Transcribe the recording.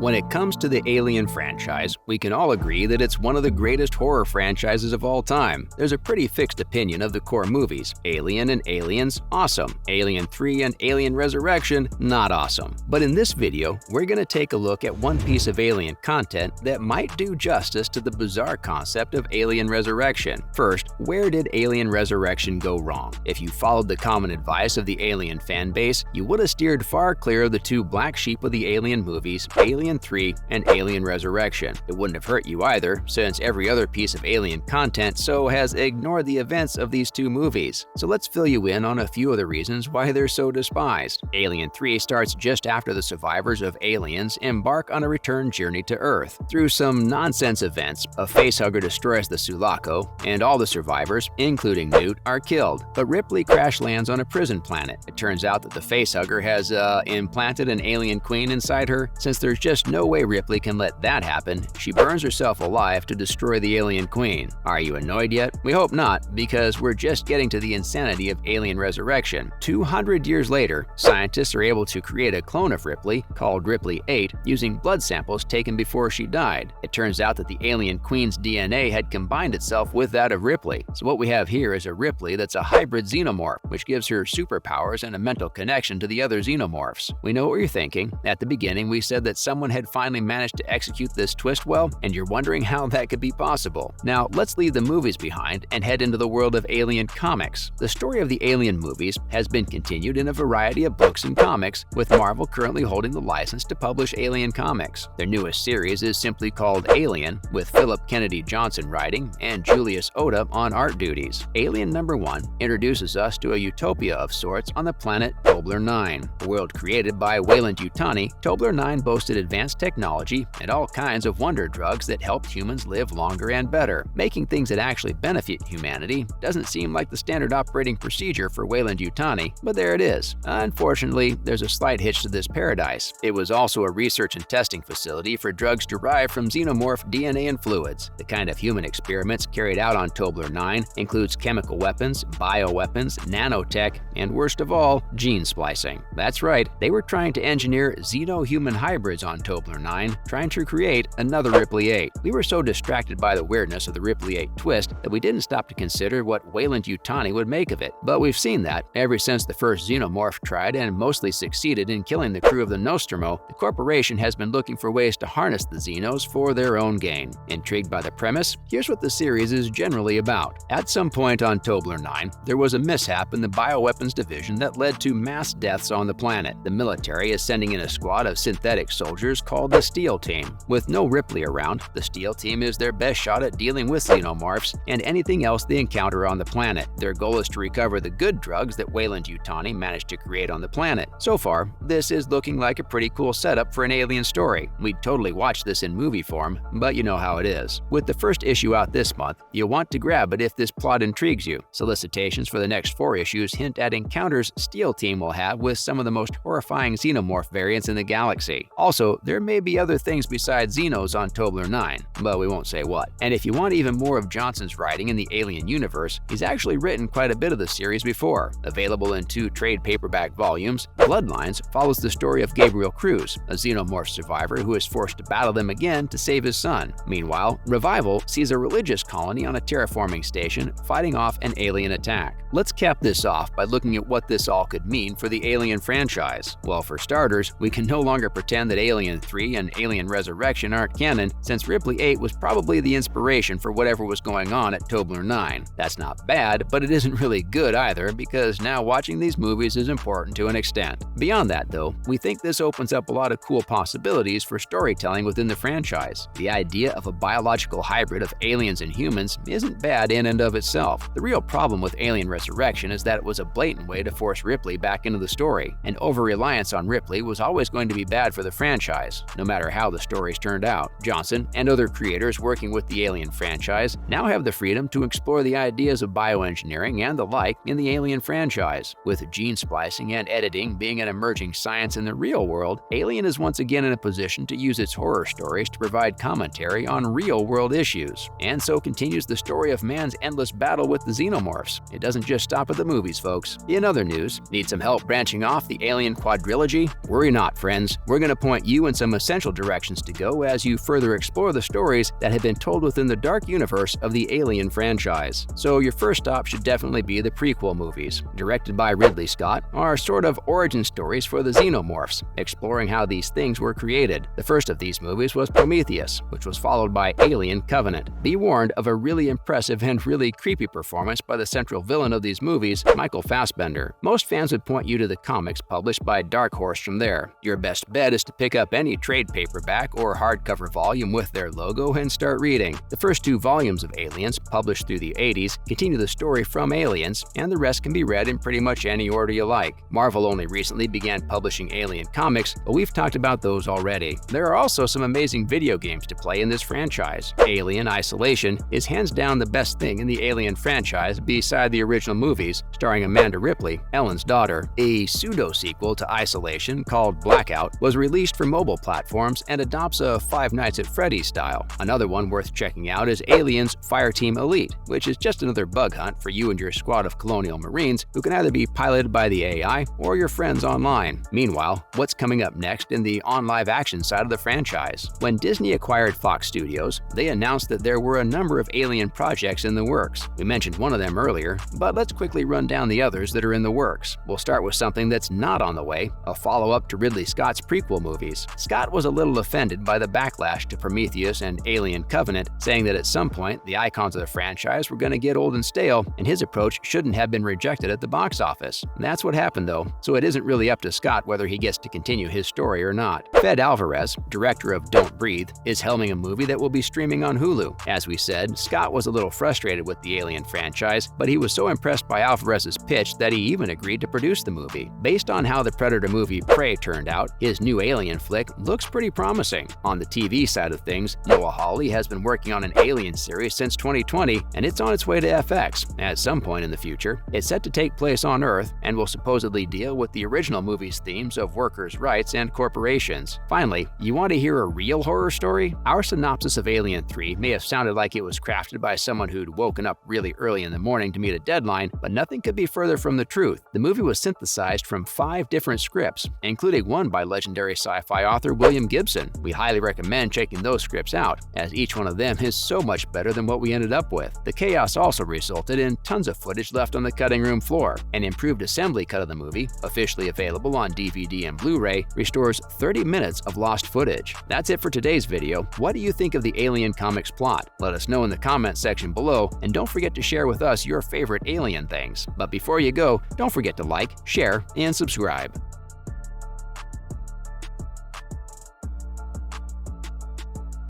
When it comes to the Alien franchise, we can all agree that it's one of the greatest horror franchises of all time. There's a pretty fixed opinion of the core movies. Alien and Aliens, awesome. Alien 3 and Alien Resurrection, not awesome. But in this video, we're going to take a look at one piece of Alien content that might do justice to the bizarre concept of Alien Resurrection. First, where did Alien Resurrection go wrong? If you followed the common advice of the Alien fanbase, you would have steered far clear of the two black sheep of the Alien movies, Alien 3 and Alien Resurrection. It wouldn't have hurt you either, since every other piece of Alien content has ignored the events of these two movies. So let's fill you in on a few of the reasons why they're so despised. Alien 3 starts just after the survivors of Aliens embark on a return journey to Earth. Through some nonsense events, a facehugger destroys the Sulaco, and all the survivors, including Newt, are killed. But Ripley crash lands on a prison planet. It turns out that the facehugger has implanted an alien queen inside her. Since there's just no way Ripley can let that happen, she burns herself alive to destroy the alien queen. Are you annoyed yet? We hope not, because we're just getting to the insanity of Alien Resurrection. 200 years later, scientists are able to create a clone of Ripley, called Ripley 8, using blood samples taken before she died. It turns out that the alien queen's DNA had combined itself with that of Ripley. So what we have here is a Ripley that's a hybrid Xenomorph, which gives her superpowers and a mental connection to the other Xenomorphs. We know what you're thinking. At the beginning, we said that someone had finally managed to execute this twist well, and you're wondering how that could be possible. Now, let's leave the movies behind and head into the world of Alien comics. The story of the Alien movies has been continued in a variety of books and comics, with Marvel currently holding the license to publish Alien comics. Their newest series is simply called Alien, with Philip Kennedy Johnson writing and Julius Oda on art duties. Alien number 1 introduces us to a utopia of sorts on the planet Tobler 9. A world created by Weyland-Yutani, Tobler 9 boasted advanced technology and all kinds of wonder drugs that helped humans live longer and better. Making things that actually benefit humanity doesn't seem like the standard operating procedure for Weyland-Yutani, but there it is. Unfortunately, there's a slight hitch to this paradise. It was also a research and testing facility for drugs derived from xenomorph DNA and fluids. The kind of human experiments carried out on Tobler 9 includes chemical weapons, bioweapons, nanotech, and worst of all, gene splicing. That's right, they were trying to engineer xeno-human hybrids on Tobler 9, trying to create another Ripley 8. We were so distracted by the weirdness of the Ripley 8 twist that we didn't stop to consider what Weyland-Yutani would make of it. But we've seen that, ever since the first Xenomorph tried and mostly succeeded in killing the crew of the Nostromo, the corporation has been looking for ways to harness the Xenos for their own gain. Intrigued by the premise? Here's what the series is generally about. At some point on Tobler 9, there was a mishap in the bioweapons division that led to mass deaths on the planet. The military is sending in a squad of synthetic soldiers called the Steel Team. With no Ripley around, the Steel Team is their best shot at dealing with Xenomorphs and anything else they encounter on the planet. Their goal is to recover the good drugs that Weyland-Yutani managed to create on the planet. So far, this is looking like a pretty cool setup for an Alien story. We'd totally watch this in movie form, but you know how it is. With the first issue out this month, you'll want to grab it if this plot intrigues you. Solicitations for the next 4 issues hint at encounters Steel Team will have with some of the most horrifying Xenomorph variants in the galaxy. Also, there may be other things besides Xenos on Tobler 9, but we won't say what. And if you want even more of Johnson's writing in the Alien universe, he's actually written quite a bit of the series before. Available in 2 trade paperback volumes, Bloodlines follows the story of Gabriel Cruz, a Xenomorph survivor who is forced to battle them again to save his son. Meanwhile, Revival sees a religious colony on a terraforming station fighting off an alien attack. Let's cap this off by looking at what this all could mean for the Alien franchise. Well, for starters, we can no longer pretend that Alien 3 and Alien Resurrection aren't canon, since Ripley 8 was probably the inspiration for whatever was going on at Tobler 9. That's not bad, but it isn't really good either, because now watching these movies is important to an extent. Beyond that, though, we think this opens up a lot of cool possibilities for storytelling within the franchise. The idea of a biological hybrid of aliens and humans isn't bad in and of itself. The real problem with Alien Resurrection is that it was a blatant way to force Ripley back into the story, and over-reliance on Ripley was always going to be bad for the franchise, no matter how the stories turned out. Johnson and other creators working with the Alien franchise now have the freedom to explore the ideas of bioengineering and the like in the Alien franchise. With gene splicing and editing being an emerging science in the real world, Alien is once again in a position to use its horror stories to provide commentary on real-world issues. And so continues the story of man's endless battle with the Xenomorphs. It doesn't just stop at the movies, folks. In other news, need some help branching off the Alien quadrilogy? Worry not, friends. We're going to point you you in some essential directions to go as you further explore the stories that have been told within the dark universe of the Alien franchise. So your first stop should definitely be the prequel movies. Directed by Ridley Scott, are sort of origin stories for the Xenomorphs, exploring how these things were created. The first of these movies was Prometheus, which was followed by Alien Covenant. Be warned of a really impressive and really creepy performance by the central villain of these movies, Michael Fassbender. Most fans would point you to the comics published by Dark Horse from there. Your best bet is to pick up any trade paperback or hardcover volume with their logo and start reading. The first 2 volumes of Aliens, published through the 80s, continue the story from Aliens, and the rest can be read in pretty much any order you like. Marvel only recently began publishing Alien comics, but we've talked about those already. There are also some amazing video games to play in this franchise. Alien Isolation is hands down the best thing in the Alien franchise beside the original movies, starring Amanda Ripley, Ellen's daughter. A pseudo-sequel to Isolation called Blackout was released for mobile platforms and adopts a Five Nights at Freddy's style. Another one worth checking out is Aliens Fireteam Elite, which is just another bug hunt for you and your squad of Colonial Marines who can either be piloted by the AI or your friends online. Meanwhile, what's coming up next in the on-live action side of the franchise? When Disney acquired Fox Studios, they announced that there were a number of Alien projects in the works. We mentioned one of them earlier, but let's quickly run down the others that are in the works. We'll start with something that's not on the way, a follow-up to Ridley Scott's prequel movies. Scott was a little offended by the backlash to Prometheus and Alien Covenant, saying that at some point the icons of the franchise were going to get old and stale, and his approach shouldn't have been rejected at the box office. That's what happened though, so it isn't really up to Scott whether he gets to continue his story or not. Fed Alvarez, director of Don't Breathe, is helming a movie that will be streaming on Hulu. As we said, Scott was a little frustrated with the Alien franchise, but he was so impressed by Alvarez's pitch that he even agreed to produce the movie. Based on how the Predator movie Prey turned out, his new Alien flick looks pretty promising. On the TV side of things, Noah Hawley has been working on an Alien series since 2020, and it's on its way to FX at some point in the future. It's set to take place on Earth and will supposedly deal with the original movie's themes of workers' rights and corporations. Finally, you want to hear a real horror story? Our synopsis of Alien 3 may have sounded like it was crafted by someone who'd woken up really early in the morning to meet a deadline, but nothing could be further from the truth. The movie was synthesized from 5 different scripts, including one by legendary sci-fi author William Gibson. We highly recommend checking those scripts out, as each one of them is so much better than what we ended up with. The chaos also resulted in tons of footage left on the cutting room floor. An improved assembly cut of the movie, officially available on DVD and Blu-ray, restores 30 minutes of lost footage. That's it for today's video. What do you think of the Alien comics plot? Let us know in the comment section below, and don't forget to share with us your favorite Alien things. But before you go, don't forget to like, share, and subscribe.